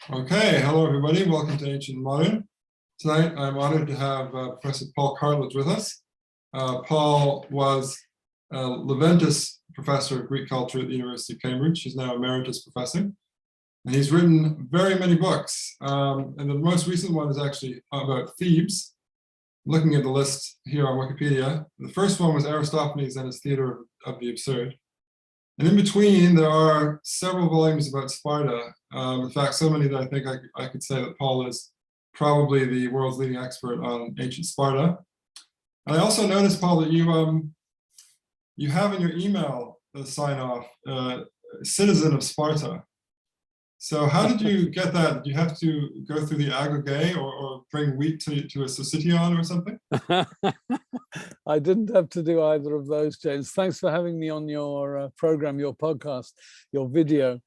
Okay, hello everybody. Welcome to Ancient and Modern. Tonight I'm honored to have Professor Paul Cartledge with us. Paul was a Leventis Professor of Greek Culture at the University of Cambridge. He's now Emeritus Professor. And he's written very many books. And the most recent one is actually about Thebes. Looking at the list here on Wikipedia, the first one was Aristophanes and his Theatre of the Absurd. And in between, there are several volumes about Sparta. In fact, so many that I think I could say that Paul is probably the world's leading expert on ancient Sparta. And I also noticed, Paul, that you have in your email sign-off, citizen of Sparta. So how did you get that? Did you have to go through the aggregate or bring wheat to a Sycition or something? I didn't have to do either of those, James. Thanks for having me on your program, your podcast, your video.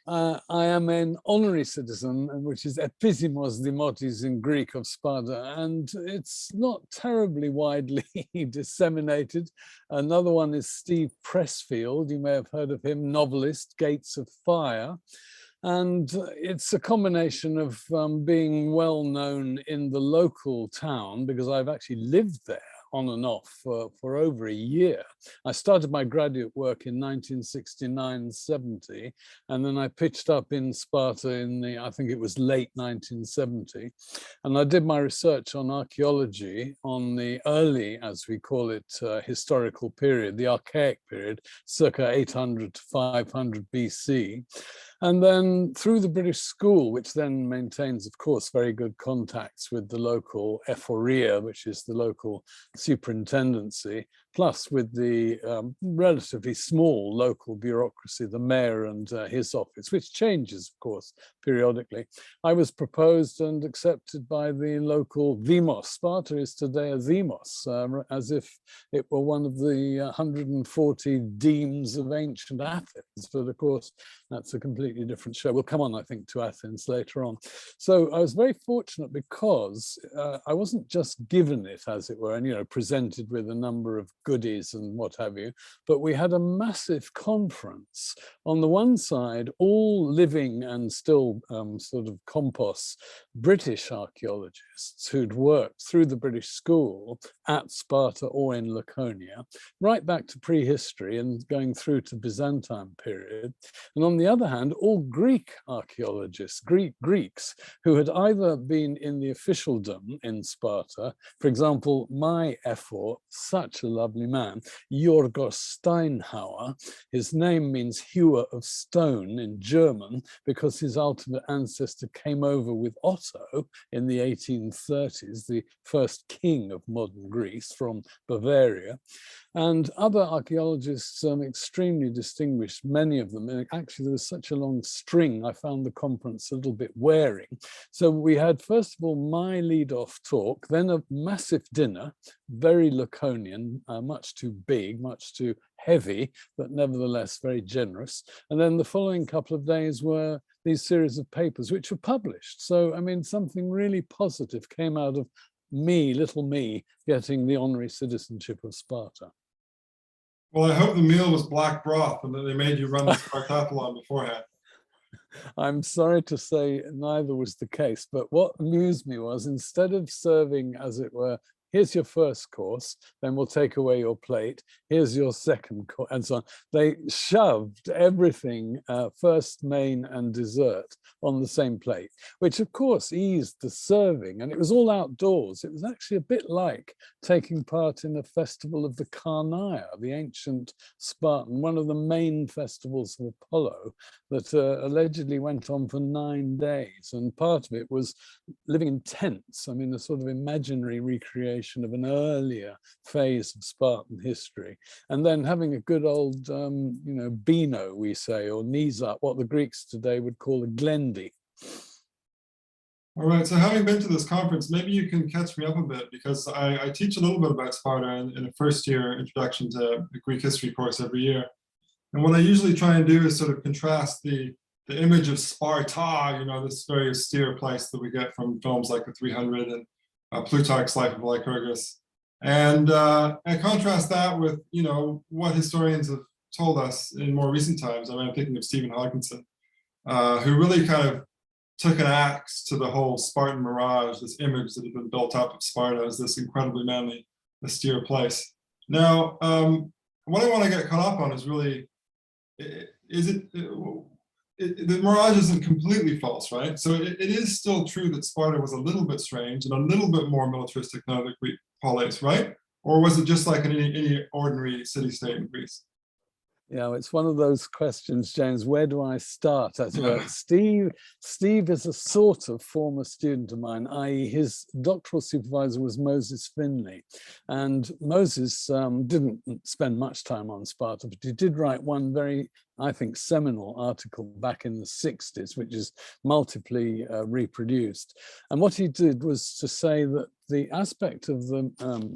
I am an honorary citizen, which is episimos dimotis in Greek of Sparta, and it's not terribly widely disseminated. Another one is Steve Pressfield. You may have heard of him, novelist, Gates of Fire. And it's a combination of being well known in the local town, because I've actually lived there on and off for over a year. I started my graduate work in 1969-70, and then I pitched up in Sparta in I think it was late 1970. And I did my research on archaeology on the early, as we call it, historical period, the archaic period, circa 800 to 500 BC. And then through the British School, which then maintains, of course, very good contacts with the local ephoria, which is the local superintendency, plus with the relatively small local bureaucracy, the mayor and his office, which changes, of course, periodically. I was proposed and accepted by the local demos. Sparta is today a demos, as if it were one of the 140 demes of ancient Athens. But of course, that's a completely different show. We'll come on, I think, to Athens later on. So I was very fortunate because I wasn't just given it, as it were, and presented with a number of goodies and what have you, but we had a massive conference. On the one side, all living and still sort of compos British archaeologists who'd worked through the British School at Sparta or in Laconia, right back to prehistory and going through to Byzantine period. And on the other hand, all Greek archaeologists, Greeks, who had either been in the officialdom in Sparta, for example, my ephor, such a lovely man, Yorgos Steinhauer. His name means hewer of stone in German because his ultimate ancestor came over with Otto in the 1830s, the first king of modern Greece from Bavaria. And other archaeologists, extremely distinguished, many of them. And actually, there was such a long string, I found the conference a little bit wearing. So we had, first of all, my lead-off talk, then a massive dinner, very Laconian, much too big, much too heavy, but nevertheless very generous. And then the following couple of days were these series of papers, which were published. So, I mean, something really positive came out of me, little me, getting the honorary citizenship of Sparta. Well, I hope the meal was black broth and that they made you run the Spartathlon beforehand. I'm sorry to say neither was the case, but what amused me was, instead of serving, as it were, here's your first course, then we'll take away your plate, here's your second course, and so on. They shoved everything, first, main, and dessert, on the same plate, which of course eased the serving, and it was all outdoors. It was actually a bit like taking part in a festival of the Carnaia, the ancient Spartan, one of the main festivals of Apollo that allegedly went on for 9 days, and part of it was living in tents. I mean, a sort of imaginary recreation of an earlier phase of Spartan history, and then having a good old, Beano, we say, or Nisa, what the Greeks today would call a glendy. All right, so having been to this conference, maybe you can catch me up a bit, because I teach a little bit about Sparta in a first-year introduction to the Greek history course every year. And what I usually try and do is sort of contrast the image of Sparta, this very austere place that we get from films like The 300 and Plutarch's Life of Lycurgus, and contrast that with, what historians have told us in more recent times. I mean, I'm thinking of Stephen Hodgkinson, who really kind of took an axe to the whole Spartan mirage, this image that had been built up of Sparta as this incredibly manly, austere place. Now, what I want to get caught up on is really, the mirage isn't completely false, right? So it is still true that Sparta was a little bit strange and a little bit more militaristic than other Greek polis, right? Or was it just like any ordinary city-state in Greece? Yeah, it's one of those questions, James. Where do I start? As it were, Steve is a sort of former student of mine, i.e. his doctoral supervisor was Moses Finley. And Moses didn't spend much time on Sparta, but he did write one very, I think, seminal article back in the 60s, which is multiply reproduced. And what he did was to say that the aspect of the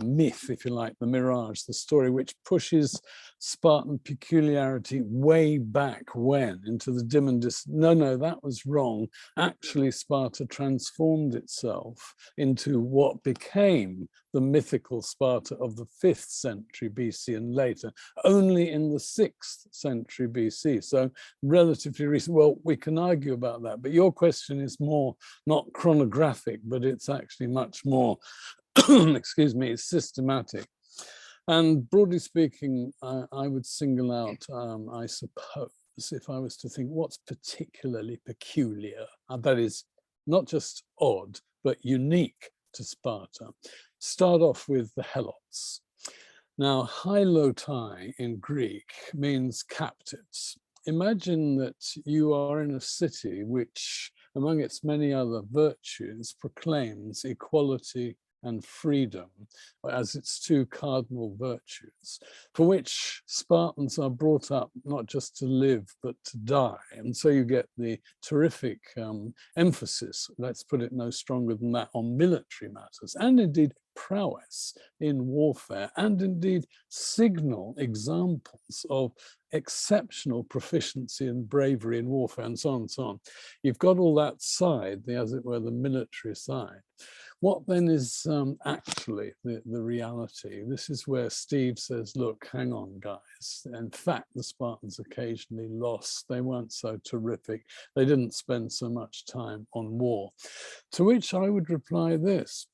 myth, if you like, the mirage, the story, which pushes Spartan peculiarity way back when into the dim and distant. No, that was wrong. Actually, Sparta transformed itself into what became the mythical Sparta of the 5th century BC and later, only in the 6th century BC. So relatively recent. Well, we can argue about that, but your question is more not chronographic, but it's actually much more, excuse me, systematic. And broadly speaking, I would single out, I suppose, if I was to think what's particularly peculiar, and that is not just odd, but unique to Sparta. Start off with the helots. Now, hailotai in Greek means captives. Imagine that you are in a city which, among its many other virtues, proclaims equality and freedom as its 2 cardinal virtues, for which Spartans are brought up not just to live, but to die. And so you get the terrific emphasis, let's put it no stronger than that, on military matters, and indeed prowess in warfare, and indeed signal examples of exceptional proficiency and bravery in warfare, and so on and so on. You've got all that side, as it were, the military side. What then is actually the reality? This is where Steve says, look, hang on, guys. In fact, the Spartans occasionally lost. They weren't so terrific. They didn't spend so much time on war. To which I would reply this: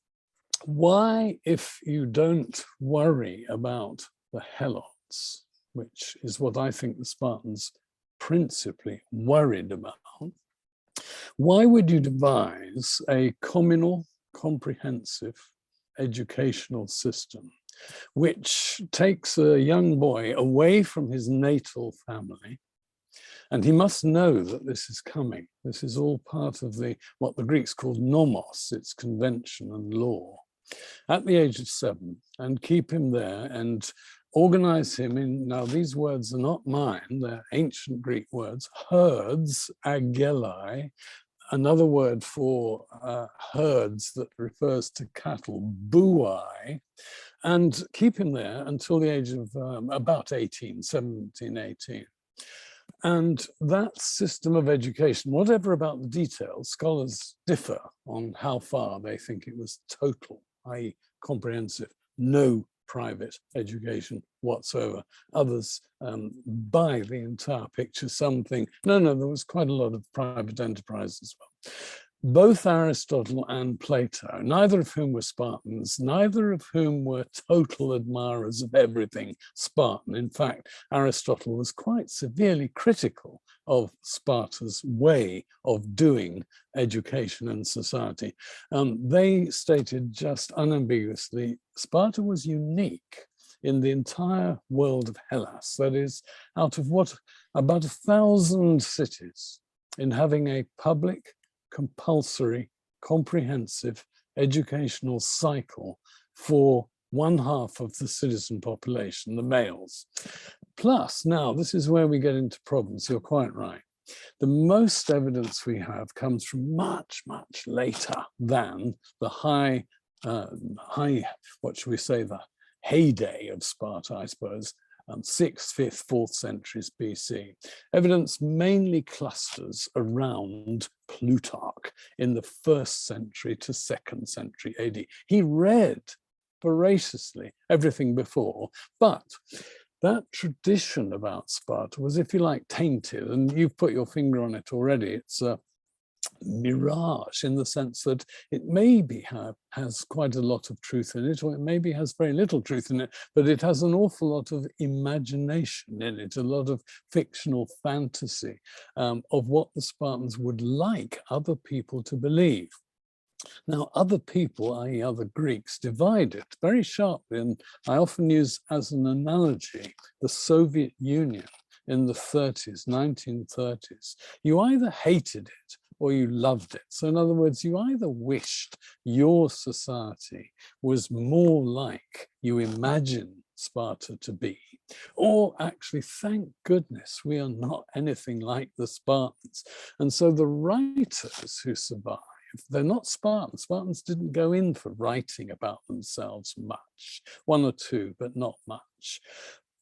why, if you don't worry about the helots, which is what I think the Spartans principally worried about, why would you devise a communal, comprehensive educational system which takes a young boy away from his natal family? And he must know that this is coming. This is all part of what the Greeks called nomos, its convention and law, at the age of 7, and keep him there and organize him in, now these words are not mine, they're ancient Greek words, herds, agelai, another word for herds that refers to cattle, buai, and keep him there until the age of about 18, 17, 18. And that system of education, whatever about the details, scholars differ on how far they think it was total, i.e. comprehensive, no private education whatsoever. Others buy the entire picture, some think, no, there was quite a lot of private enterprise as well. Both Aristotle and Plato, neither of whom were Spartans, neither of whom were total admirers of everything Spartan. In fact, Aristotle was quite severely critical of Sparta's way of doing education and society. They stated just unambiguously, Sparta was unique in the entire world of Hellas. That is, out of what, about 1,000 cities, in having a public, compulsory, comprehensive educational cycle for 1/2 of the citizen population, the males. Plus, now this is where we get into problems, you're quite right. The most evidence we have comes from much, much later than the high, what should we say, the heyday of Sparta, I suppose, 6th, 5th, 4th centuries BC. Evidence mainly clusters around Plutarch in the 1st century to 2nd century AD. He read voraciously everything before, but that tradition about Sparta was, if you like, tainted, and you've put your finger on it already. It's mirage, in the sense that it maybe has quite a lot of truth in it, or it maybe has very little truth in it, but it has an awful lot of imagination in it, a lot of fictional fantasy of what the Spartans would like other people to believe. Now, other people, i.e. other Greeks, divide it very sharply, and I often use as an analogy the Soviet Union in the 30s, 1930s. You either hated it or you loved it. So in other words, you either wished your society was more like you imagine Sparta to be, or actually, thank goodness, we are not anything like the Spartans. And so the writers who survive, they're not Spartans. Spartans didn't go in for writing about themselves much, one or two, but not much.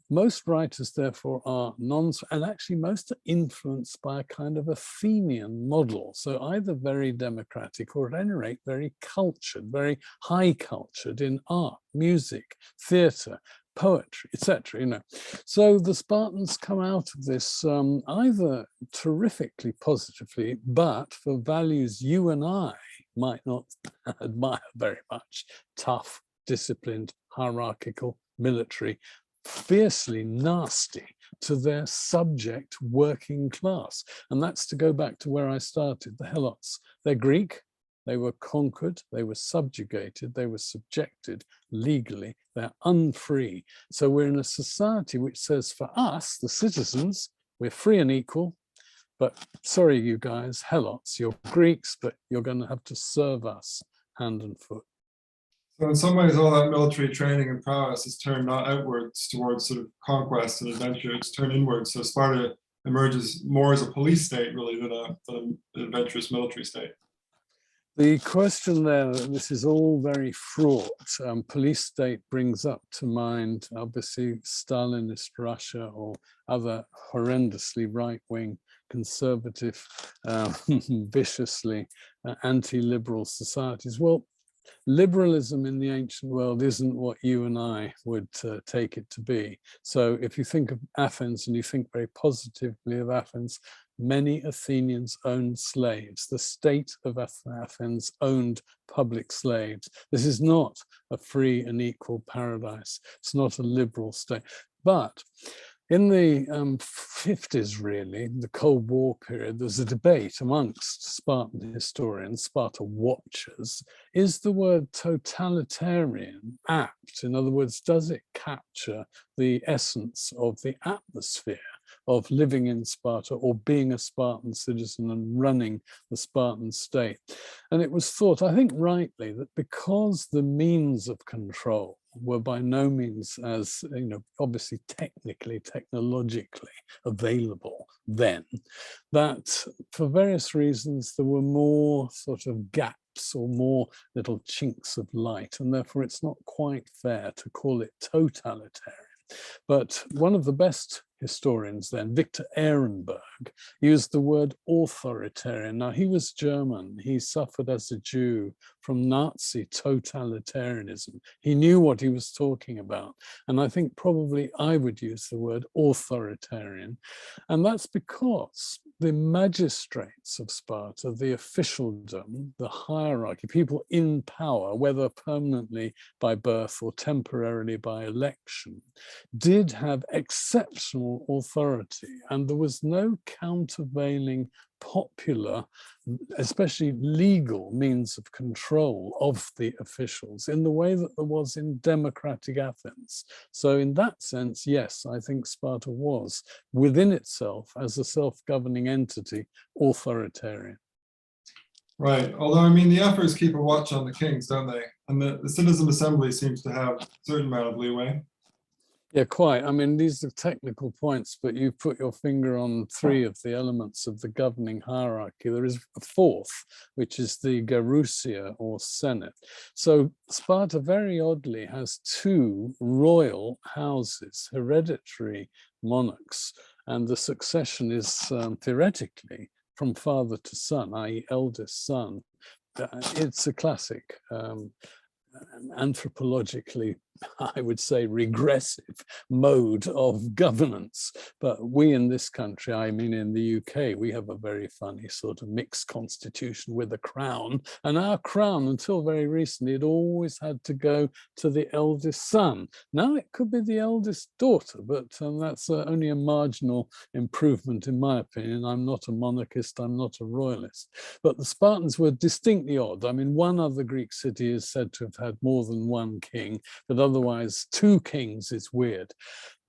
Most writers, therefore, are and actually most are influenced by a kind of Athenian model. So either very democratic or at any rate very cultured, very high cultured in art, music, theatre, poetry, etc. You know, so the Spartans come out of this either terrifically positively, but for values you and I might not admire very much: tough, disciplined, hierarchical, military, fiercely nasty to their subject working class. And that's to go back to where I started, the Helots. They're Greek. They were conquered, they were subjugated, they were subjected legally, they're unfree. So we're in a society which says, for us, the citizens, we're free and equal, but sorry, you guys, Helots, you're Greeks, but you're going to have to serve us hand and foot. So in some ways, all that military training and prowess is turned not outwards towards sort of conquest and adventure, it's turned inwards. So Sparta emerges more as a police state, really, than an adventurous military state. The question there, this is all very fraught. Police state brings up to mind, obviously, Stalinist Russia or other horrendously right-wing, conservative, viciously anti-liberal societies. Well, liberalism in the ancient world isn't what you and I would take it to be. So if you think of Athens and you think very positively of Athens, many Athenians owned slaves. The state of Athens owned public slaves. This is not a free and equal paradise. It's not a liberal state. But in the 50s, really, the Cold War period, there's a debate amongst Spartan historians, Sparta watchers. Is the word totalitarian apt? In other words, does it capture the essence of the atmosphere of living in Sparta or being a Spartan citizen and running the Spartan state? And it was thought, I think rightly, that because the means of control were by no means as, you know, obviously technically, technologically available then, that for various reasons there were more sort of gaps or more little chinks of light, and therefore it's not quite fair to call it totalitarian. But one of the best historians then, Victor Ehrenberg, used the word authoritarian. Now, he was German. He suffered as a Jew from Nazi totalitarianism. He knew what he was talking about. And I think probably I would use the word authoritarian. And that's because the magistrates of Sparta, the officialdom, the hierarchy, people in power, whether permanently by birth or temporarily by election, did have exceptional authority, and there was no countervailing popular, especially legal, means of control of the officials in the way that there was in democratic Athens. So in that sense, yes, I think Sparta was within itself, as a self-governing entity, authoritarian. Right. Although, I mean, the efforts keep a watch on the kings, don't they? And the citizen assembly seems to have a certain amount of leeway. Yeah, quite. I mean, these are technical points, but you put your finger on three of the elements of the governing hierarchy. There is a fourth, which is the Gerousia or Senate. So Sparta, very oddly, has two royal houses, hereditary monarchs, and the succession is theoretically from father to son, i.e. eldest son. It's a classic anthropologically I would say, regressive mode of governance. But we in this country, I mean in the UK, we have a very funny sort of mixed constitution with a crown. And our crown, until very recently, had always had to go to the eldest son. Now it could be the eldest daughter, but that's only a marginal improvement in my opinion. I'm not a monarchist, I'm not a royalist. But the Spartans were distinctly odd. I mean, one other Greek city is said to have had more than one king, but otherwise 2 kings is weird.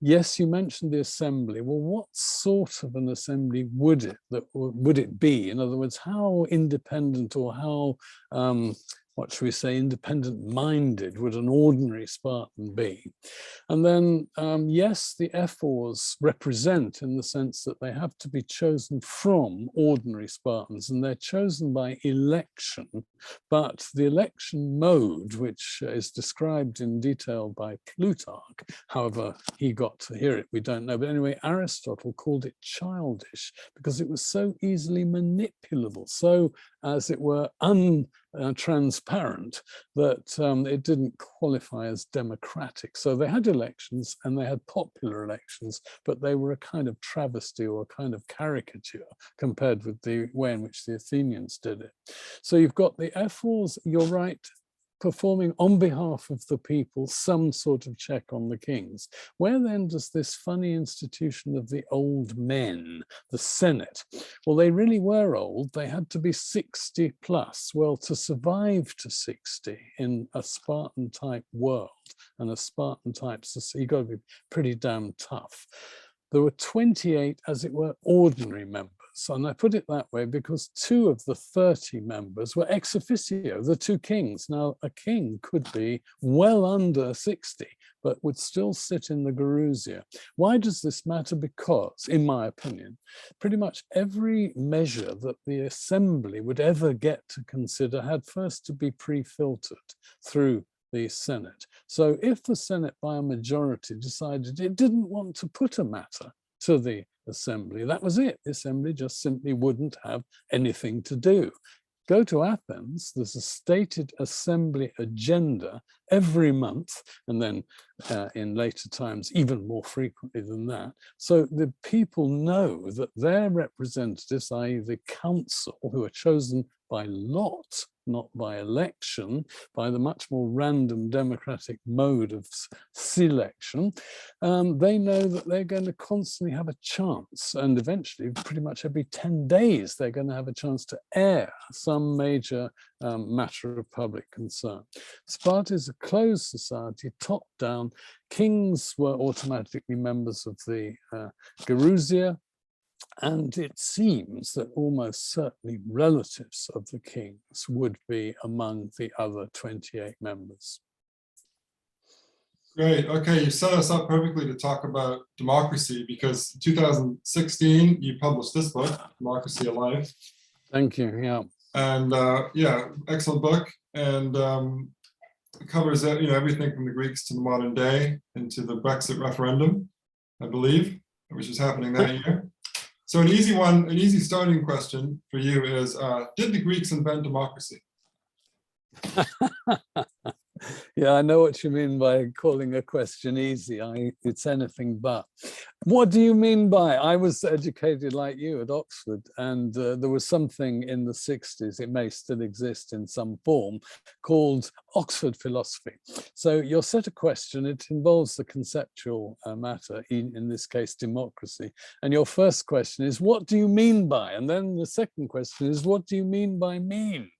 Yes, you mentioned the assembly. Well, what sort of an assembly would it be? In other words, how independent or how what should we say, independent-minded would an ordinary Spartan be? And then, yes, the ephors represent in the sense that they have to be chosen from ordinary Spartans, and they're chosen by election. But the election mode, which is described in detail by Plutarch, however he got to hear it, we don't know. But anyway, Aristotle called it childish because it was so easily manipulable, so, as it were, transparent, that it didn't qualify as democratic. So they had elections and they had popular elections, but they were a kind of travesty or a kind of caricature compared with the way in which the Athenians did it. So you've got the ephors, you're right, performing on behalf of the people some sort of check on the kings. Where then does this funny institution of the old men, the Senate, well, they really were old. They had to be 60 plus. Well, to survive to 60 in a Spartan type world and a Spartan type society, you've got to be pretty damn tough. There were 28, as it were, ordinary members. And I put it that way because 2 of the 30 members were ex officio, the 2 kings. Now, a king could be well under 60, but would still sit in the Gerousia. Why does this matter? Because, in my opinion, pretty much every measure that the assembly would ever get to consider had first to be pre-filtered through the Senate. So if the Senate by a majority decided it didn't want to put a matter to the assembly, that was it. The assembly just simply wouldn't have anything to do. Go to Athens, there's a stated assembly agenda every month, and then in later times, even more frequently than that. So the people know that their representatives, i.e. the council, who are chosen by lot, not by election, by the much more random democratic mode of selection, they know that they're going to constantly have a chance, and eventually pretty much every 10 days they're going to have a chance to air some major matter of public concern. Sparta is a closed society, top down. Kings were automatically members of the Gerousia, and it seems that almost certainly relatives of the kings would be among the other 28 members. Great. Okay, you set us up perfectly to talk about democracy, because in 2016 you published this book, Democracy Alive. Thank you. Yeah. And yeah, excellent book, and it covers everything from the Greeks to the modern day into the Brexit referendum, I believe, which is happening that year. So an easy starting question for you is, did the Greeks invent democracy? Yeah, I know what you mean by calling a question easy. It's anything but. What do you mean by? I was educated like you at Oxford, and there was something in the 60s, it may still exist in some form, called Oxford philosophy. So you're set a question, it involves the conceptual matter, in this case, democracy. And your first question is, what do you mean by? And then the second question is, what do you mean by mean?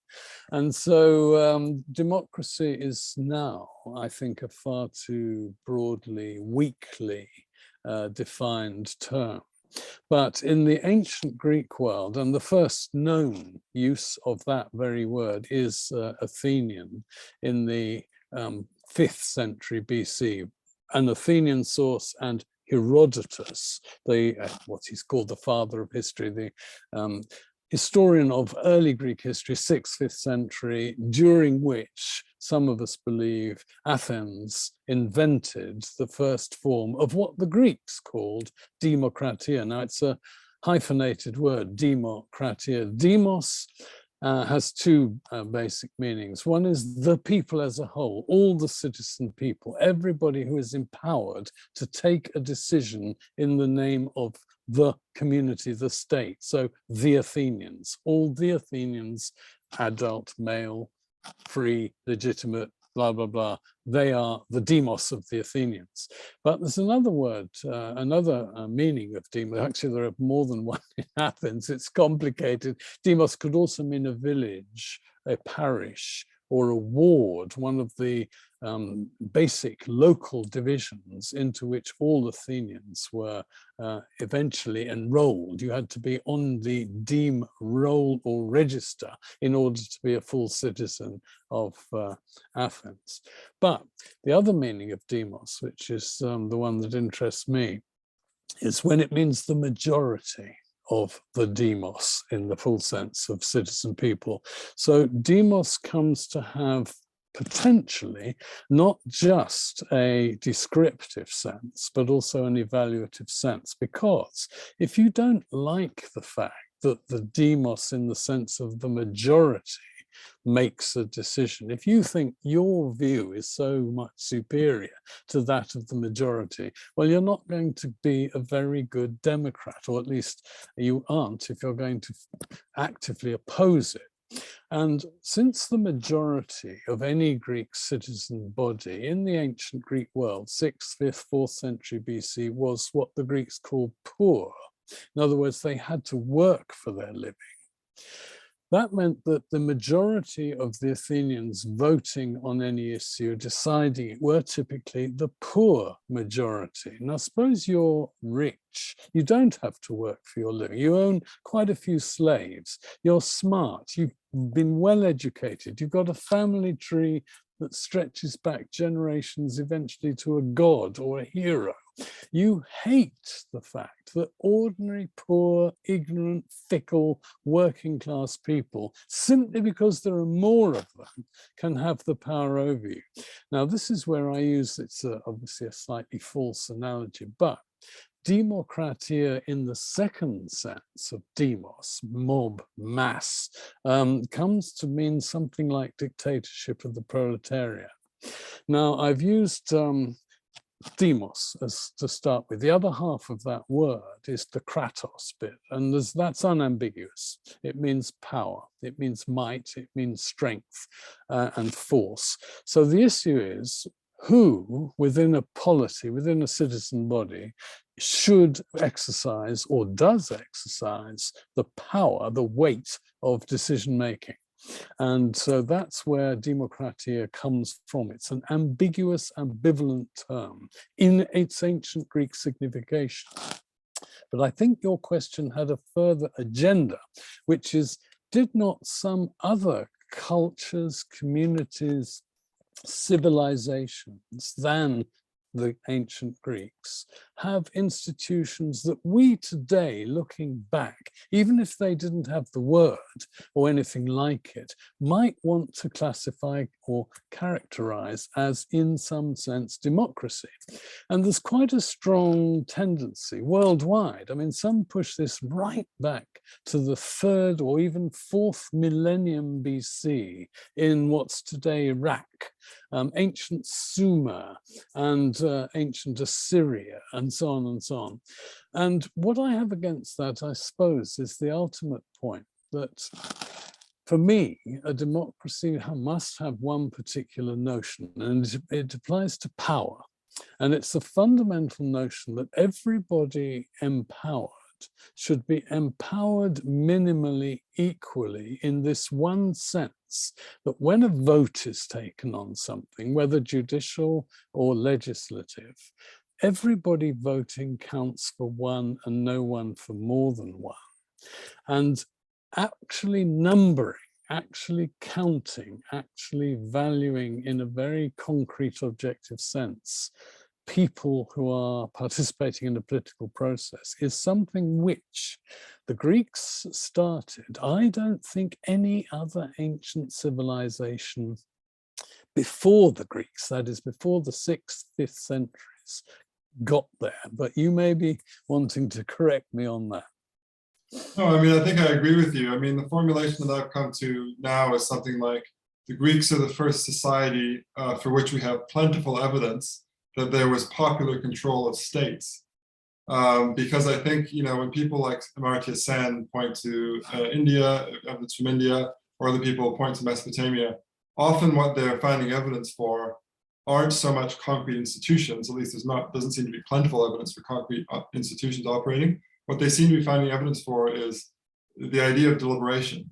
And so democracy is now, I think, a far too broadly, weakly defined term. But in the ancient Greek world, and the first known use of that very word is Athenian in the 5th century BC, an Athenian source, and Herodotus, what he's called the father of history, the historian of early Greek history, 6th, 5th century, during which some of us believe Athens invented the first form of what the Greeks called demokratia. Now, it's a hyphenated word, demokratia. Demos has two basic meanings. One is the people as a whole, all the citizen people, everybody who is empowered to take a decision in the name of the community, the state. So the Athenians, all the Athenians, adult, male, free, legitimate, blah, blah, blah. They are the demos of the Athenians. But there's another word, another meaning of demos. Actually, there are more than one in Athens. It's complicated. Demos could also mean a village, a parish, or a ward, one of the basic local divisions into which all Athenians were eventually enrolled. You had to be on the deme roll or register in order to be a full citizen of Athens. But the other meaning of demos, which is the one that interests me, is when it means the majority of the demos in the full sense of citizen people. So demos comes to have potentially not just a descriptive sense, but also an evaluative sense, because if you don't like the fact that the demos in the sense of the majority makes a decision, if you think your view is so much superior to that of the majority, well, you're not going to be a very good Democrat, or at least you aren't if you're going to actively oppose it. And since the majority of any Greek citizen body in the ancient Greek world, 6th, 5th, 4th century BC, was what the Greeks called poor. In other words, they had to work for their living. That meant that the majority of the Athenians voting on any issue, deciding it, were typically the poor majority. Now, suppose you're rich. You don't have to work for your living. You own quite a few slaves. You're smart. You've been well educated. You've got a family tree that stretches back generations eventually to a god or a hero. You hate the fact that ordinary, poor, ignorant, fickle, working class people, simply because there are more of them, can have the power over you. Now, this is where I use, it's obviously a slightly false analogy, but democratia in the second sense of demos, mob, mass, comes to mean something like dictatorship of the proletariat. Now, I've used demos as to start with. The other half of that word is the kratos bit, and that's unambiguous. It means power, it means might, it means strength and force. So the issue is who within a polity, within a citizen body, should exercise or does exercise the power, the weight of decision making. And so that's where democratia comes from. It's an ambiguous, ambivalent term in its ancient Greek signification. But I think your question had a further agenda, which is, did not some other cultures, communities, civilizations than the ancient Greeks have institutions that we today, looking back, even if they didn't have the word or anything like it, might want to classify or characterize as, in some sense, democracy? And there's quite a strong tendency worldwide. I mean, some push this right back to the 3rd or even 4th millennium BC in what's today Iraq, ancient Sumer, and ancient Assyria, and so on and so on. And what I have against that, I suppose, is the ultimate point that, for me, a democracy must have one particular notion, and it applies to power. And it's the fundamental notion that everybody empowered should be empowered minimally equally, in this one sense, that when a vote is taken on something, whether judicial or legislative, everybody voting counts for one and no one for more than one. And actually numbering, actually counting, actually valuing in a very concrete, objective sense people who are participating in the political process is something which the Greeks started. I don't think any other ancient civilization before the Greeks, that is before the 6th, 5th centuries, got there. But you may be wanting to correct me on that. No, I mean, I think I agree with you. I mean, the formulation that I've come to now is something like the Greeks are the first society for which we have plentiful evidence that there was popular control of states. Because I think, when people like Amartya Sen point to India, evidence from India, or other people point to Mesopotamia, often what they're finding evidence for aren't so much concrete institutions, at least doesn't seem to be plentiful evidence for concrete institutions operating. What they seem to be finding evidence for is the idea of deliberation.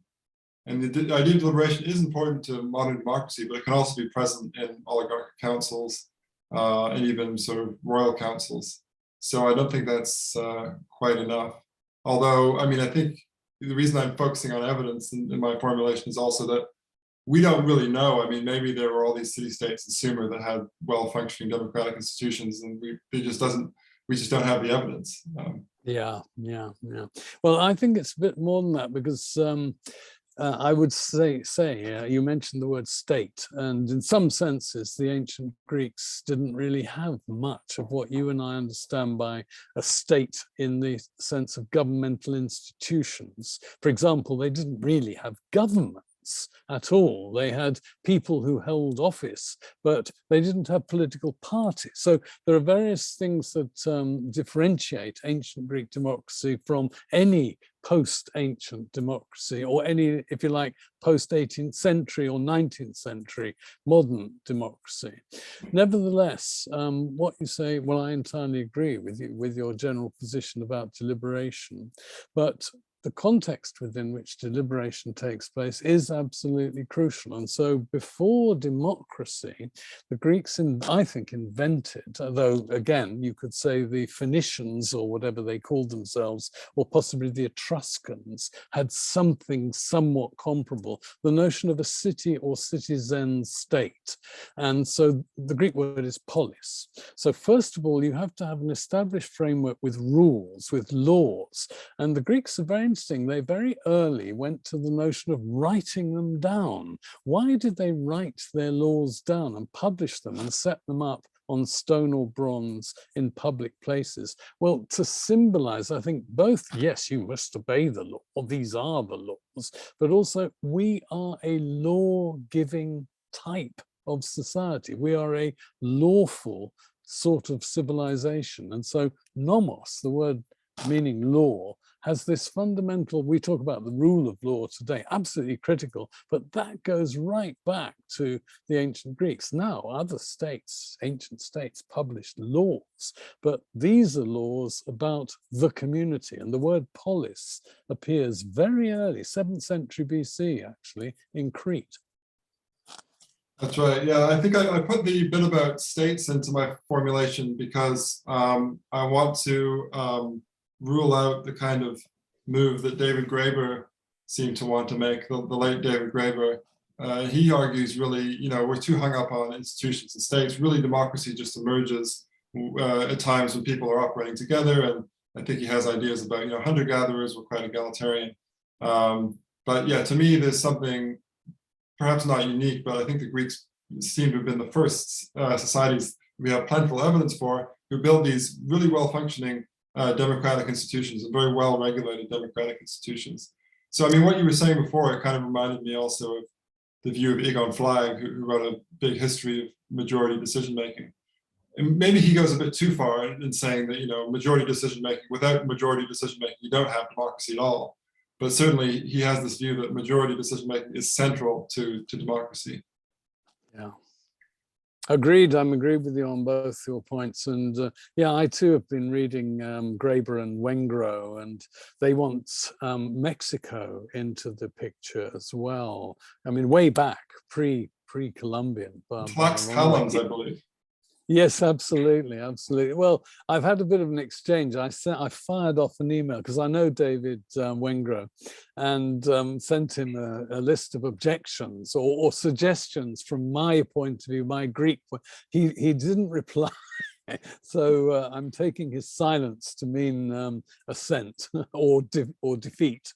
And the idea of deliberation is important to modern democracy, but it can also be present in oligarchic councils and even sort of royal councils. So I don't think that's quite enough. Although, I mean, I think the reason I'm focusing on evidence in my formulation is also that we don't really know. I mean, maybe there were all these city-states in Sumer that had well-functioning democratic institutions, and we just don't have the evidence. Yeah. Well, I think it's a bit more than that, because I would say you mentioned the word state, and in some senses, the ancient Greeks didn't really have much of what you and I understand by a state in the sense of governmental institutions. For example, they didn't really have government at all. They had people who held office, but they didn't have political parties. So there are various things that differentiate ancient Greek democracy from any post-ancient democracy, or any, if you like, post-18th century or 19th century modern democracy. Nevertheless, what you say, well, I entirely agree with you, with your general position about deliberation, but the context within which deliberation takes place is absolutely crucial. And so before democracy, the Greeks, I think, invented, though again, you could say the Phoenicians or whatever they called themselves, or possibly the Etruscans, had something somewhat comparable, the notion of a city or citizen state. And so the Greek word is polis. So first of all, you have to have an established framework with rules, with laws. And the Greeks are very interesting. They very early went to the notion of writing them down. Why did they write their laws down and publish them and set them up on stone or bronze in public places? Well, to symbolize, I think, both, yes, you must obey the law, or these are the laws, but also we are a law-giving type of society. We are a lawful sort of civilization. And so nomos, the word meaning law, has this fundamental, we talk about the rule of law today, absolutely critical, but that goes right back to the ancient Greeks. Now, other states, ancient states, published laws, but these are laws about the community. And the word polis appears very early, 7th century BC, actually, in Crete. That's right. Yeah, I think I put the bit about states into my formulation because I want to rule out the kind of move that David Graeber seemed to want to make, the late David Graeber. He argues really, we're too hung up on institutions and states. Really, democracy just emerges at times when people are operating together. And I think he has ideas about, hunter-gatherers were quite egalitarian. But yeah, to me, there's something perhaps not unique, but I think the Greeks seem to have been the first societies we have plentiful evidence for who built these really well-functioning democratic institutions and very well-regulated democratic institutions. So, I mean, what you were saying before, it kind of reminded me also of the view of Egon Flagg, who wrote a big history of majority decision-making. And maybe he goes a bit too far in saying that, majority decision-making, without majority decision-making, you don't have democracy at all. But certainly he has this view that majority decision-making is central to democracy. Yeah. Agreed. I'm agreed with you on both your points. And yeah, I too have been reading Graeber and Wengro, and they want Mexico into the picture as well. I mean, way back, pre-Columbian. Tlaxcalans, I believe. Yes, absolutely, absolutely. Well, I've had a bit of an exchange. I fired off an email because I know David Wengro, and sent him a list of objections or suggestions from my point of view, my Greek. He didn't reply, so I'm taking his silence to mean assent or defeat.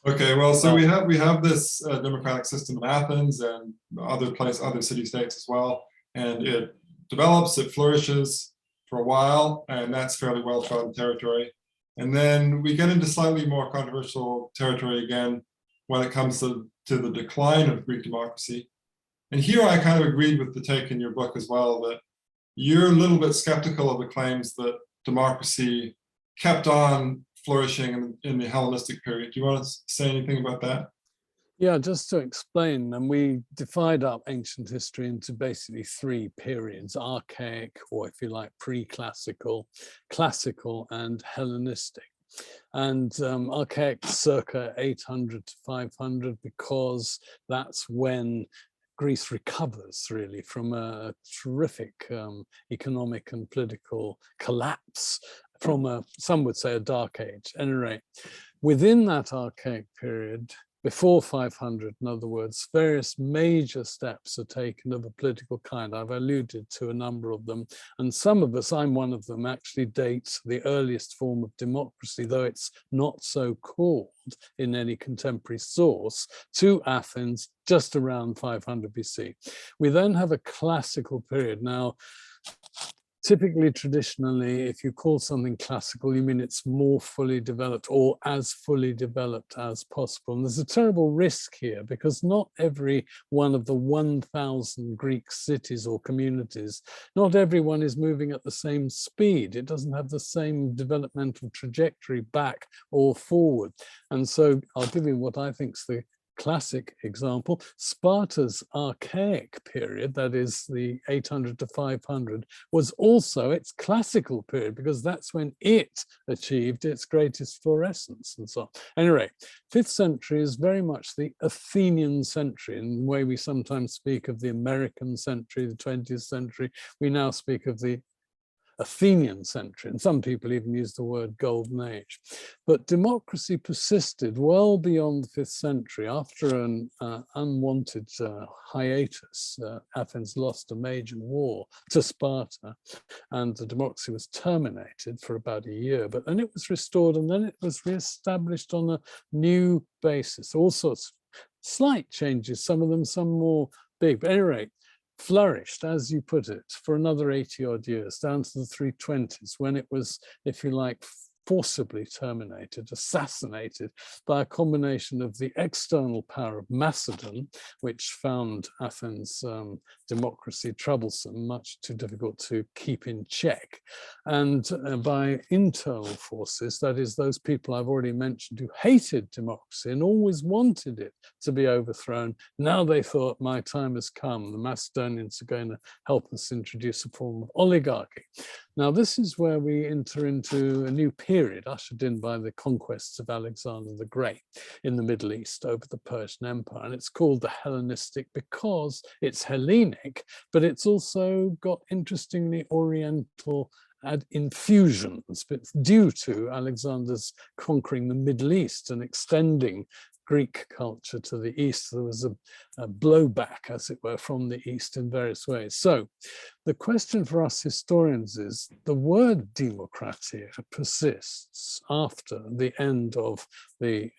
Okay, well, so we have this democratic system in Athens and other city-states as well. And it develops, it flourishes for a while, and that's fairly well-trodden territory. And then we get into slightly more controversial territory again when it comes to the decline of Greek democracy. And here I kind of agreed with the take in your book as well, that you're a little bit skeptical of the claims that democracy kept on flourishing in the Hellenistic period. Do you want to say anything about that? Yeah, just to explain, and we divide up ancient history into basically three periods: archaic, or if you like, pre-classical, classical, and Hellenistic. And archaic circa 800 to 500, because that's when Greece recovers really from a terrific economic and political collapse from some would say a dark age. At any rate, within that archaic period, before 500, in other words, various major steps are taken of a political kind. I've alluded to a number of them, and some of us, I'm one of them, actually dates the earliest form of democracy, though it's not so called in any contemporary source, to Athens just around 500 BC. We then have a classical period. Now, typically, traditionally, if you call something classical, you mean it's more fully developed or as fully developed as possible. And there's a terrible risk here, because not every one of the 1,000 Greek cities or communities, not everyone is moving at the same speed. It doesn't have the same developmental trajectory back or forward. And so I'll give you what I think is the classic example. Sparta's archaic period, that is the 800 to 500, was also its classical period, because that's when it achieved its greatest florescence and so on. Anyway, 5th century is very much the Athenian century. In the way we sometimes speak of the American century, the 20th century, we now speak of the Athenian century, and some people even use the word golden age. But democracy persisted well beyond the 5th century. After an unwanted hiatus, Athens lost a major war to Sparta, and the democracy was terminated for about a year, but then it was restored, and then it was reestablished on a new basis. All sorts of slight changes, some of them some more big, but at any rate, flourished, as you put it, for another 80 odd years, down to the 320s, when it was, if you like, forcibly terminated, assassinated by a combination of the external power of Macedon, which found Athens' democracy troublesome, much too difficult to keep in check, and by internal forces, that is, those people I've already mentioned who hated democracy and always wanted it to be overthrown. Now they thought, my time has come. The Macedonians are going to help us introduce a form of oligarchy. Now, this is where we enter into a new period ushered in by the conquests of Alexander the Great in the Middle East over the Persian Empire. And it's called the Hellenistic because it's Hellenic, but it's also got interestingly Oriental infusions, but due to Alexander's conquering the Middle East and extending Greek culture to the east. There was a blowback, as it were, from the east in various ways. So the question for us historians is, the word demokratia persists after the end of the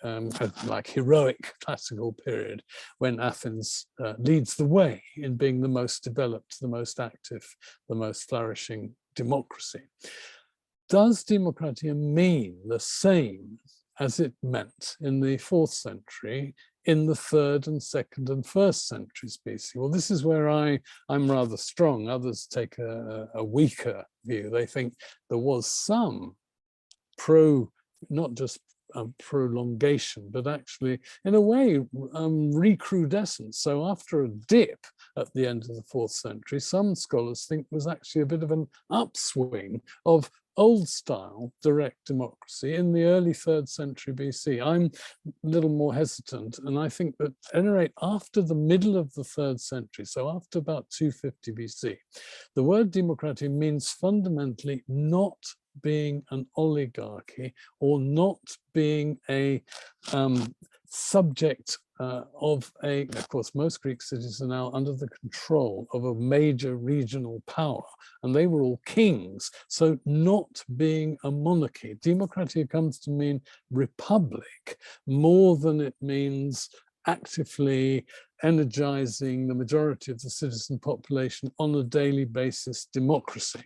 like heroic classical period, when Athens leads the way in being the most developed, the most active, the most flourishing democracy. Does demokratia mean the same as it meant in the 4th century, in the 3rd and 2nd and 1st centuries BC? Well, this is where I'm rather strong. Others take a weaker view. They think there was some not just prolongation, but actually, in a way, recrudescence. So after a dip at the end of the 4th century, some scholars think was actually a bit of an upswing of old style direct democracy in the early 3rd century BC. I'm a little more hesitant, and I think that at any rate, after the middle of the 3rd century, so after about 250 BC, the word democratia means fundamentally not being an oligarchy, or not being a subject of course, most Greek cities are now under the control of a major regional power, and they were all kings, so not being a monarchy. Democratia comes to mean republic more than it means actively energizing the majority of the citizen population on a daily basis democracy.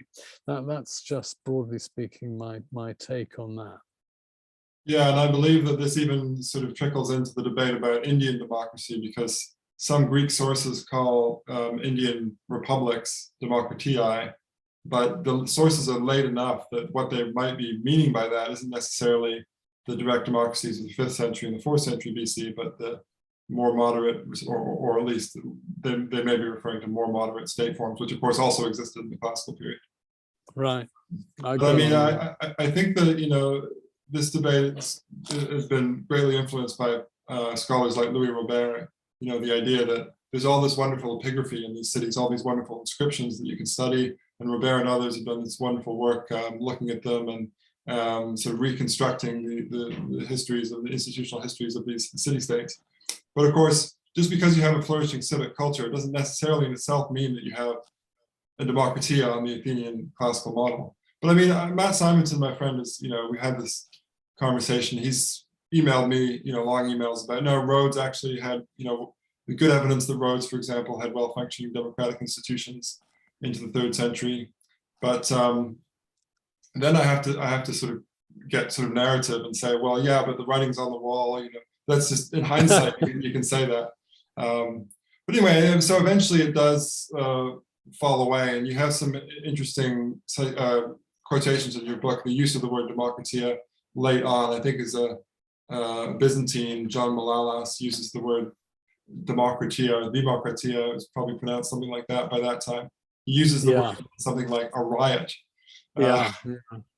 That's just broadly speaking my take on that. Yeah, and I believe that this even sort of trickles into the debate about Indian democracy, because some Greek sources call Indian republics democratiae, but the sources are late enough that what they might be meaning by that isn't necessarily the direct democracies of the 5th century and the 4th century BC, but the more moderate, or at least they may be referring to more moderate state forms, which of course also existed in the classical period. Right. But I mean, I think that, you know, this debate has been greatly influenced by scholars like Louis Robert. You know, the idea that there's all this wonderful epigraphy in these cities, all these wonderful inscriptions that you can study, and Robert and others have done this wonderful work looking at them and sort of reconstructing the histories of the institutional histories of these city-states. But of course, just because you have a flourishing civic culture, it doesn't necessarily in itself mean that you have a democratia on the Athenian classical model. But I mean, Matt Simonson, my friend, is, you know, we had this conversation. He's emailed me, you know, long emails about, no, Rhodes actually had, you know, the good evidence that Rhodes, for example, had well-functioning democratic institutions into the 3rd century. But then I have to sort of get sort of narrative and say, well, yeah, but the writing's on the wall, you know, that's just in hindsight, you can say that. But anyway, so eventually it does fall away, and you have some interesting quotations in your book. The use of the word democratia late on, I think, is a Byzantine, John Malalas, uses the word democratia, democratia is probably pronounced something like that by that time. He uses the word something like a riot.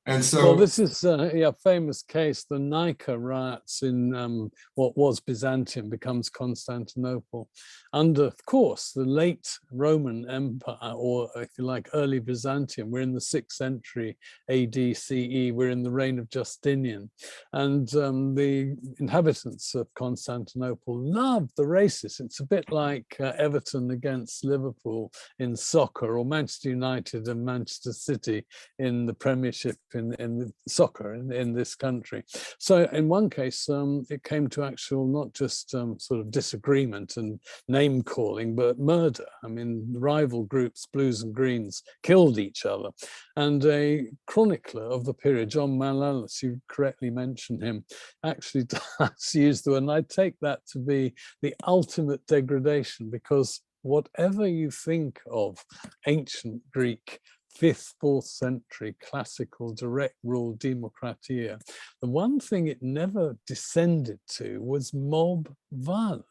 And so, well, this is a famous case, the Nika riots in what was Byzantium becomes Constantinople, under, of course, the late Roman Empire, or if you like, early Byzantium. We're in the 6th century AD CE, we're in the reign of Justinian. And the inhabitants of Constantinople loved the races. It's a bit like Everton against Liverpool in soccer, or Manchester United and Manchester City in the Premiership in soccer in this country. So in one case, it came to actual not just sort of disagreement and name calling, but murder. I mean, rival groups, Blues and Greens, killed each other. And a chronicler of the period, John Malalas, you correctly mentioned him, actually does use the word, and I take that to be the ultimate degradation, because whatever you think of ancient Greek 5th, 4th century classical direct rule democratia, the one thing it never descended to was mob violence.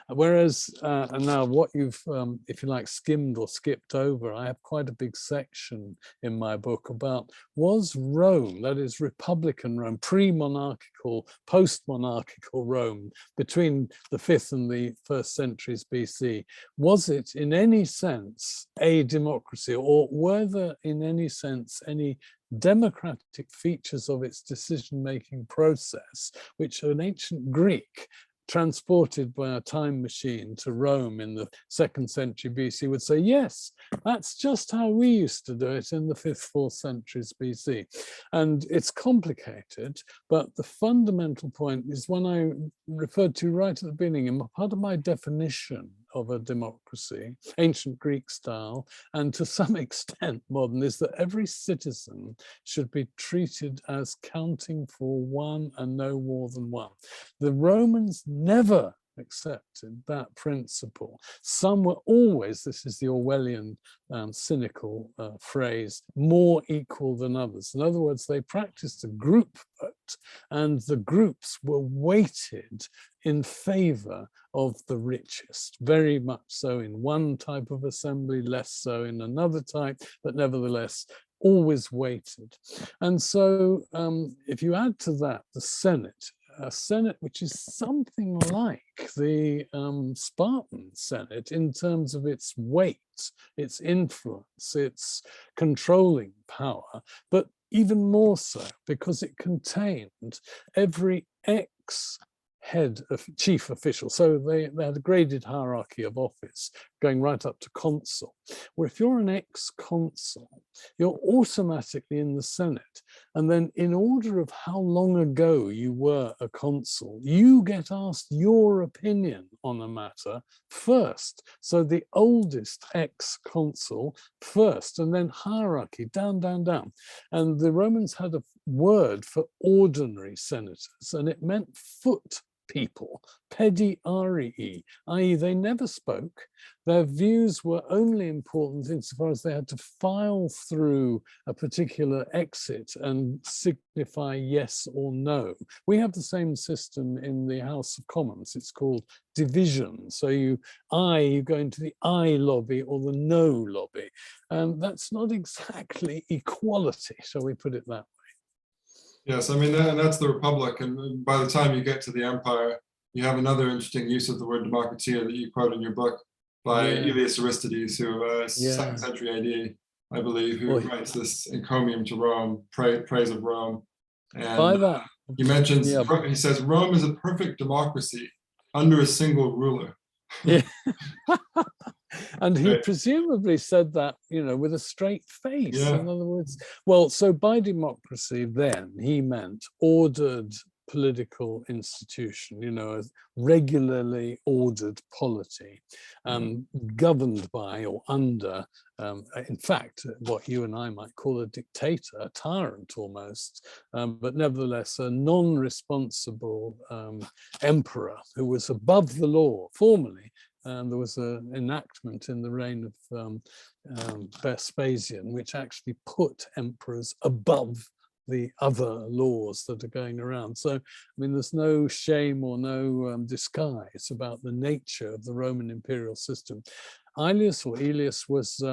Whereas, and now what you've, if you like, skimmed or skipped over, I have quite a big section in my book about, was Rome, that is Republican Rome, pre-monarchical, post-monarchical Rome, between the 5th and the 1st centuries BC, was it in any sense a democracy, or were there in any sense any democratic features of its decision-making process, which an ancient Greek transported by a time machine to Rome in the 2nd century BC would say, yes, that's just how we used to do it in the 5th, 4th centuries BC. And it's complicated, but the fundamental point is one I referred to right at the beginning, and part of my definition of a democracy, ancient Greek style, and to some extent modern, is that every citizen should be treated as counting for one and no more than one. The Romans never accepted that principle. Some were always, this is the Orwellian cynical phrase, more equal than others. In other words, they practiced a group vote, and the groups were weighted in favor of the richest, very much so in one type of assembly, less so in another type, but nevertheless always weighted. And so if you add to that the Senate, a Senate which is something like the Spartan Senate in terms of its weight, its influence, its controlling power, but even more so because it contained every head of chief official. So they had a graded hierarchy of office going right up to consul, where if you're an ex-consul, you're automatically in the Senate. And then in order of how long ago you were a consul, you get asked your opinion on a matter first. So the oldest ex-consul first, and then hierarchy, down, down, down. And the Romans had a word for ordinary senators, and it meant foot people, pediarii, i.e. they never spoke. Their views were only important insofar as they had to file through a particular exit and signify yes or no. We have the same system in the House of Commons. It's called division. So you go into the I lobby or the no lobby. That's not exactly equality, shall we put it that way? Yes, I mean, and that's the Republic. And by the time you get to the Empire, you have another interesting use of the word democratia that you quote in your book by Aelius Aristides, who, 2nd century AD, I believe, who writes this encomium to Rome, praise of Rome. And by that, he mentions, he says, Rome is a perfect democracy under a single ruler. Yeah. And he presumably said that, with a straight face. Yeah. In other words, well, so by democracy then he meant ordered political institution, a regularly ordered polity, governed by or under, in fact, what you and I might call a dictator, a tyrant almost, but nevertheless a non-responsible emperor who was above the law formally. There was an enactment in the reign of Vespasian, which actually put emperors above the other laws that are going around. So, I mean, there's no shame or no disguise about the nature of the Roman imperial system. Aelius was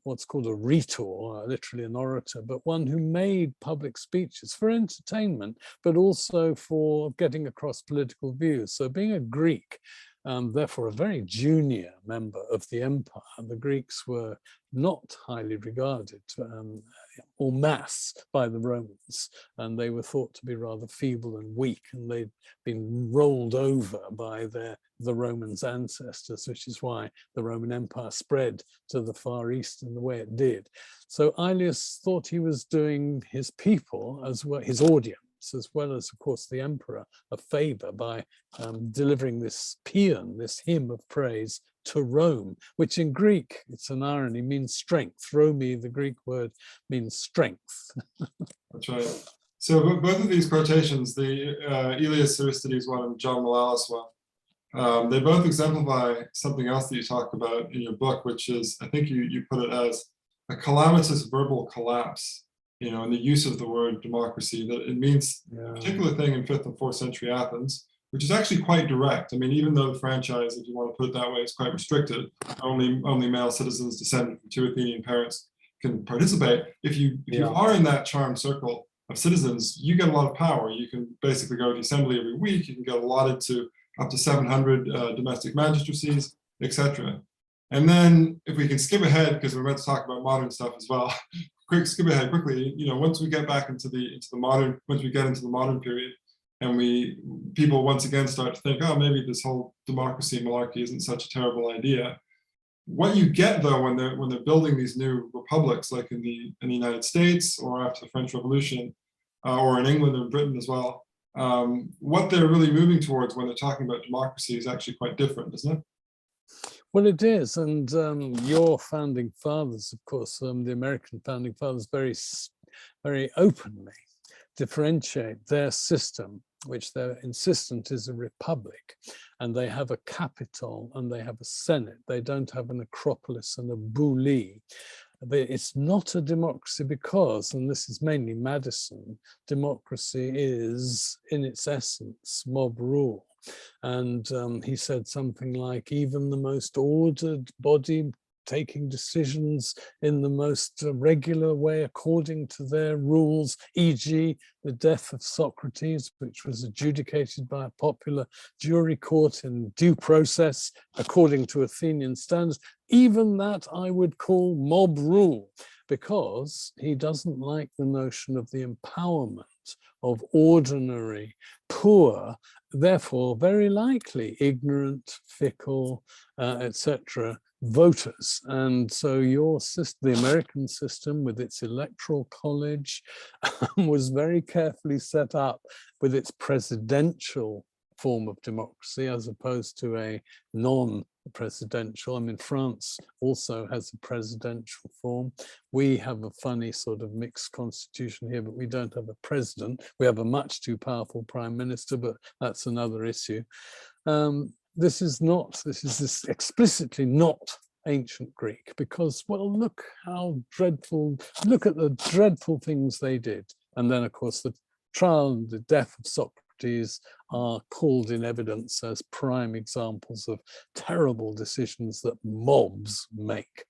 what's called a rhetor, literally an orator, but one who made public speeches for entertainment, but also for getting across political views. So being a Greek, therefore a very junior member of the empire, the Greeks were not highly regarded en masse by the Romans, and they were thought to be rather feeble and weak, and they'd been rolled over by the Romans' ancestors, which is why the Roman Empire spread to the Far East in the way it did. So Aelius thought he was doing his people, as well, his audience, as well as, of course, the emperor, a favor by delivering this paean, this hymn of praise to Rome, which in Greek, it's an irony, means strength. Romi, the Greek word, means strength. That's right. So both of these quotations, the Aelius Aristides one and John Malalas one, they both exemplify something else that you talk about in your book, which is, I think you put it as a calamitous verbal collapse, in the use of the word democracy, that it means a particular thing in 5th and 4th century Athens, which is actually quite direct. I mean, even though the franchise, if you want to put it that way, is quite restricted, only male citizens descended from 2 Athenian parents can participate. If you are in that charmed circle of citizens, you get a lot of power. You can basically go to the assembly every week. You can get allotted to up to 700 domestic magistracies, etc. And then if we can skip ahead, because we're meant to talk about modern stuff as well, skip ahead quickly, once we get back into the modern, once we get into the modern period, and people once again start to think, oh, maybe this whole democracy and malarkey isn't such a terrible idea. What you get, though, when they're building these new republics, like in the United States or after the French Revolution, or in England and Britain as well, what they're really moving towards when they're talking about democracy is actually quite different, isn't it? Well, it is, and your founding fathers, of course, the American founding fathers, very, very openly differentiate their system, which they're insistent is a republic, and they have a capital and they have a senate. They don't have an acropolis and a bouli. It's not a democracy because, and this is mainly Madison, democracy is, in its essence, mob rule. And he said something like, even the most ordered body taking decisions in the most regular way according to their rules, e.g. the death of Socrates, which was adjudicated by a popular jury court in due process according to Athenian standards, even that I would call mob rule, because he doesn't like the notion of the empowerment of ordinary, poor, therefore very likely ignorant, fickle, etc., voters. And so your system, the American system with its electoral college, was very carefully set up with its presidential form of democracy as opposed to a non-presidential. I mean, France also has a presidential form. We have a funny sort of mixed constitution here, but we don't have a president. We have a much too powerful prime minister, but that's another issue. This is explicitly not ancient Greek, because, well, look at the dreadful things they did. And then, of course, the trial and the death of Socrates are called in evidence as prime examples of terrible decisions that mobs make.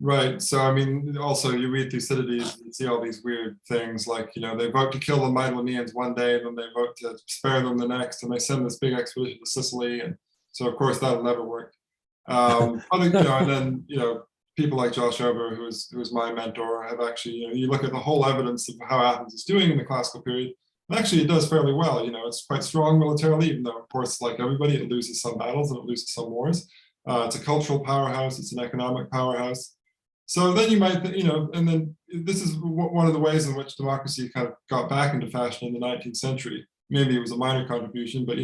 Right. So, I mean, also you read Thucydides, you see all these weird things like, they vote to kill the Mytileneans one day, and then they vote to spare them the next, and they send this big expedition to Sicily. And so, of course, that'll never work. And then, people like Josh Ober, who was my mentor, have actually, you look at the whole evidence of how Athens is doing in the classical period, and actually it does fairly well. It's quite strong militarily, even though, of course, like everybody, it loses some battles and it loses some wars. It's a cultural powerhouse, it's an economic powerhouse. So then you might, and then this is one of the ways in which democracy kind of got back into fashion in the 19th century. Maybe it was a minor contribution, but,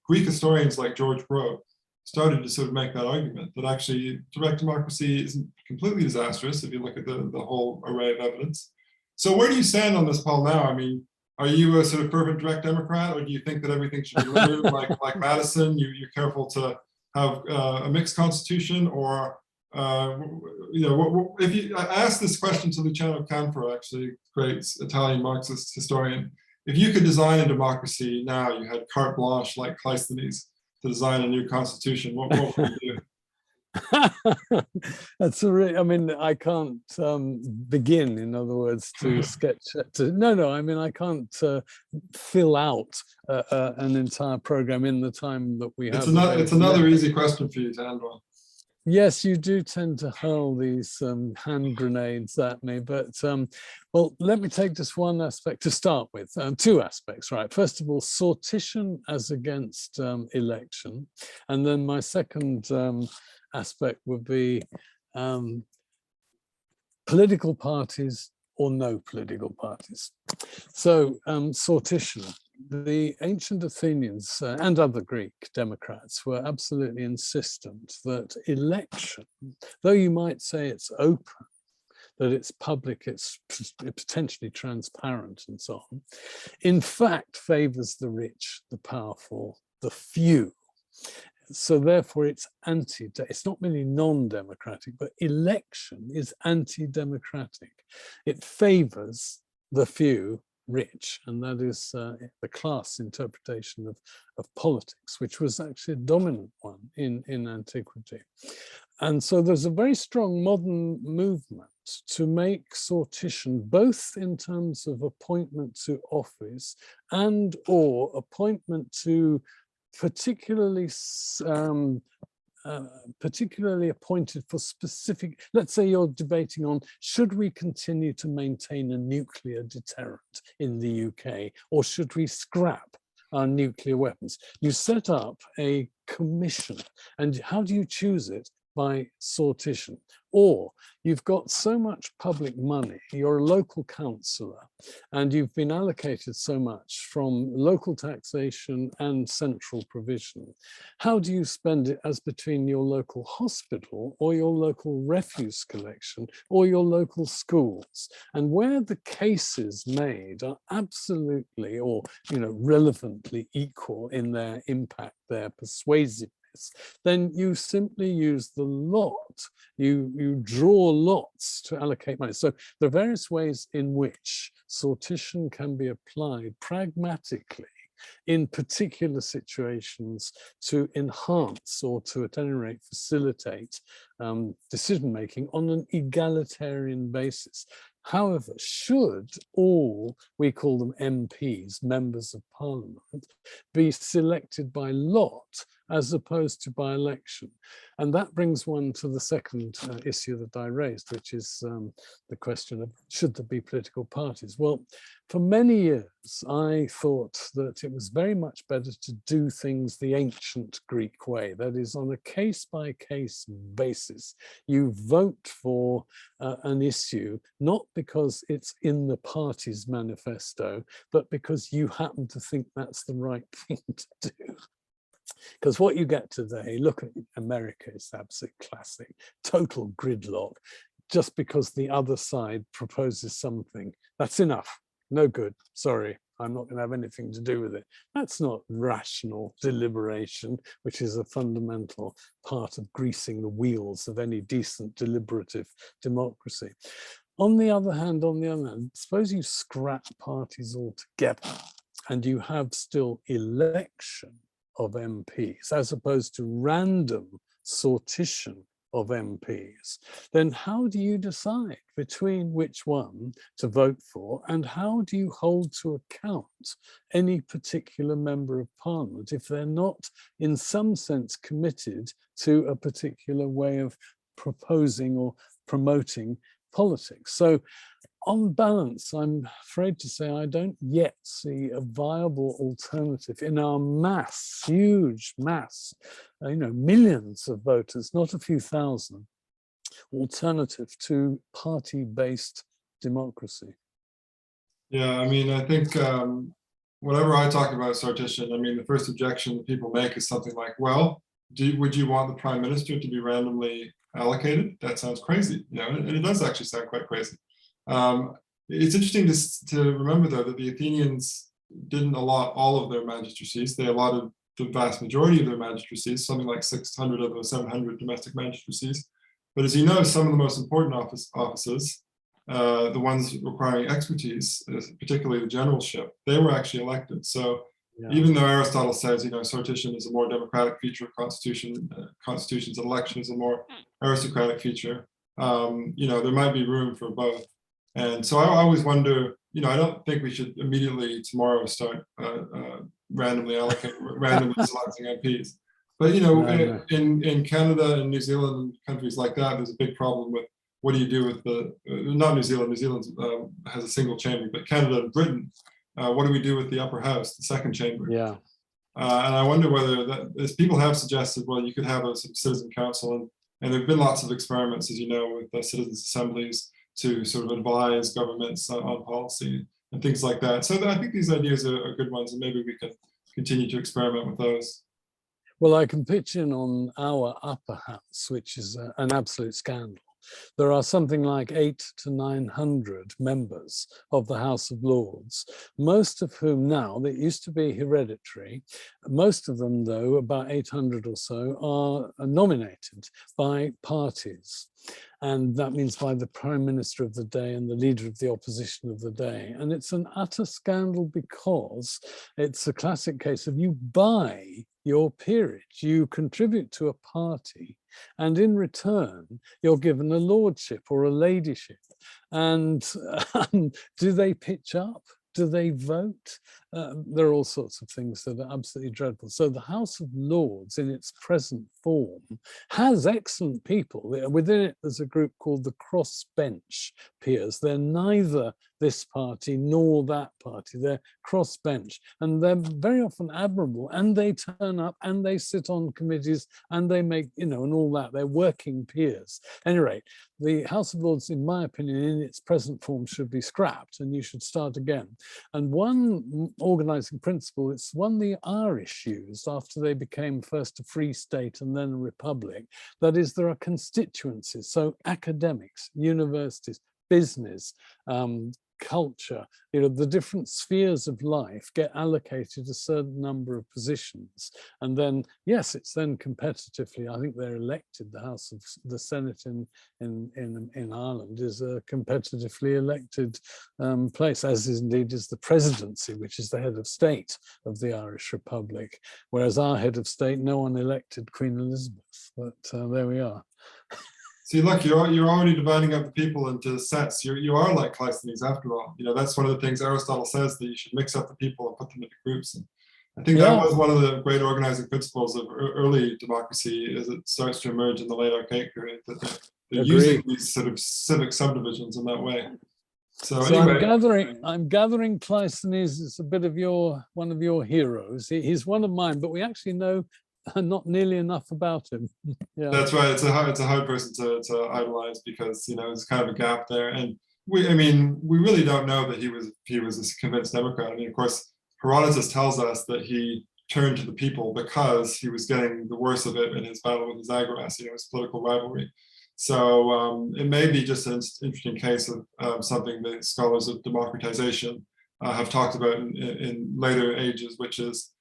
Greek historians like George Bro started to sort of make that argument that actually direct democracy isn't completely disastrous if you look at the whole array of evidence. So where do you stand on this, Paul, now? I mean, are you a sort of fervent direct Democrat, or do you think that everything should be limited like Madison? You're careful to have a mixed constitution, or if you, I asked this question to Luciano Canfora, actually, great Italian Marxist historian. If you could design a democracy now, you had carte blanche like Cleisthenes to design a new constitution, what would you do? That's I can't begin, in other words, to sketch. I can't fill out an entire program in the time that we have. It's another easy question for you to handle. Yes, you do tend to hurl these hand grenades at me, but well, let me take just one aspect to start with, two aspects, right? First of all, sortition as against election, and then my second aspect would be political parties or no political parties. So sortition. The ancient Athenians and other Greek Democrats were absolutely insistent that election, though you might say it's open, that it's public, it's potentially transparent and so on, in fact favors the rich, the powerful, the few. So therefore it's not merely non-democratic, but election is anti-democratic. It favors the few rich, and that is the class interpretation of politics, which was actually a dominant one in antiquity. And so there's a very strong modern movement to make sortition, both in terms of appointment to office and or appointment to particularly appointed for specific, let's say you're debating on, should we continue to maintain a nuclear deterrent in the UK, or should we scrap our nuclear weapons? You set up a commission, and how do you choose it? By sortition. Or you've got so much public money, you're a local councillor, and you've been allocated so much from local taxation and central provision. How do you spend it as between your local hospital or your local refuse collection or your local schools? And where the cases made are absolutely or relevantly equal in their impact, their persuasiveness, then you simply use the lot. You draw lots to allocate money. So there are various ways in which sortition can be applied pragmatically in particular situations to enhance or to, at any rate, facilitate decision-making on an egalitarian basis. However, should all, we call them MPs, members of parliament, be selected by lot, as opposed to by election. And that brings one to the second issue that I raised, which is the question of should there be political parties? Well, for many years, I thought that it was very much better to do things the ancient Greek way, that is, on a case-by-case basis. You vote for an issue, not because it's in the party's manifesto, but because you happen to think that's the right thing to do. Because what you get today, look at America, it's absolute classic, total gridlock. Just because the other side proposes something, that's enough, no good, sorry, I'm not going to have anything to do with it. That's not rational deliberation, which is a fundamental part of greasing the wheels of any decent deliberative democracy. On the other hand, suppose you scrap parties altogether and you have still election of MPs as opposed to random sortition of MPs, then how do you decide between which one to vote for, and how do you hold to account any particular member of parliament if they're not in some sense committed to a particular way of proposing or promoting politics? So on balance, I'm afraid to say I don't yet see a viable alternative in our mass, huge mass, millions of voters, not a few thousand, alternative to party-based democracy. Yeah, I mean, I think whenever I talk about sortition, I mean, the first objection that people make is something like, well, would you want the prime minister to be randomly allocated? That sounds crazy, and it does actually sound quite crazy. It's interesting to remember, though, that the Athenians didn't allot all of their magistracies. They allotted the vast majority of their magistracies, something like 600 of those 700 domestic magistracies. But as you know, some of the most important offices, the ones requiring expertise, particularly the generalship, they were actually elected. So even though Aristotle says, sortition is a more democratic feature of constitutions, election is a more aristocratic feature, there might be room for both. And so I always wonder, I don't think we should immediately tomorrow start randomly selecting MPs. But, in Canada and New Zealand and countries like that, there's a big problem with what do you do with not New Zealand, New Zealand has a single chamber, but Canada and Britain, what do we do with the upper house, the second chamber? Yeah. And I wonder whether as people have suggested, well, you could have a citizen council, and there have been lots of experiments, as you know, with citizens' assemblies to sort of advise governments on policy and things like that. So I think these ideas are good ones, and maybe we can continue to experiment with those. Well, I can pitch in on our upper house, which is an absolute scandal. There are something like 800 to 900 members of the House of Lords, most of whom now, that used to be hereditary, most of them, though, about 800 or so, are nominated by parties. And that means by the Prime Minister of the day and the leader of the opposition of the day. And it's an utter scandal because it's a classic case of you buy your peerage, you contribute to a party, and in return, you're given a lordship or a ladyship. And do they pitch up? Do they vote? There are all sorts of things that are absolutely dreadful. So the House of Lords in its present form has excellent people. Within it, there's a group called the crossbench peers. They're neither this party nor that party. They're crossbench, and they're very often admirable, and they turn up and they sit on committees and they make, and all that. They're working peers. At any rate, the House of Lords, in my opinion, in its present form should be scrapped, and you should start again. And one organizing principle, it's one the Irish used after they became first a free state and then a republic, that is, there are constituencies, so academics, universities, business, culture, the different spheres of life get allocated a certain number of positions, and then yes, it's then competitively, I think they're elected. The Senate in Ireland is a competitively elected place, as indeed is the presidency, which is the head of state of the Irish Republic, whereas our head of state, no one elected Queen Elizabeth, but there we are. See, look, you're already dividing up the people into sets. You are like Cleisthenes after all. That's one of the things Aristotle says, that you should mix up the people and put them into groups. And I think that Yeah. was one of the great organizing principles of early democracy as it starts to emerge in the late archaic period, that they're using Agree. these sort of civic subdivisions in that way. So So anyway, I'm gathering Cleisthenes is a bit of one of your heroes. He's one of mine, but we actually know not nearly enough about him. Yeah, that's right. It's a hard person to idolize because, you know, there's kind of a gap there. And we really don't know that he was a convinced Democrat. I mean, of course, Herodotus tells us that he turned to the people because he was getting the worst of it in his battle with the Zagorus, you know, his political rivalry. So it may be just an interesting case of something that scholars of democratization have talked about in later ages, which is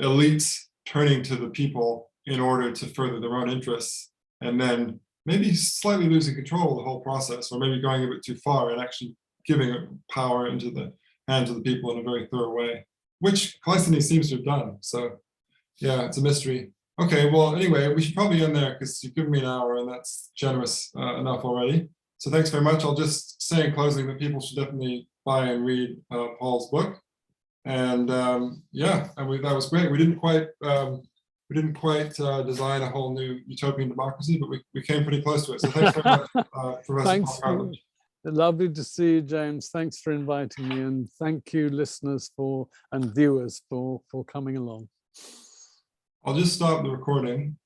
elites turning to the people in order to further their own interests, and then maybe slightly losing control of the whole process, or maybe going a bit too far and actually giving power into the hands of the people in a very thorough way, which Cleisthenes seems to have done. So yeah, it's a mystery. Okay, well, anyway, we should probably end there because you've given me an hour and that's generous enough already. So thanks very much. I'll just say in closing that people should definitely buy and read Paul's book. And yeah, and that was great. We didn't quite design a whole new utopian democracy, but we came pretty close to it. So thanks very much, Professor thanks. Paul Cartledge. Lovely to see you, James. Thanks for inviting me, and thank you, listeners and viewers for coming along. I'll just stop the recording.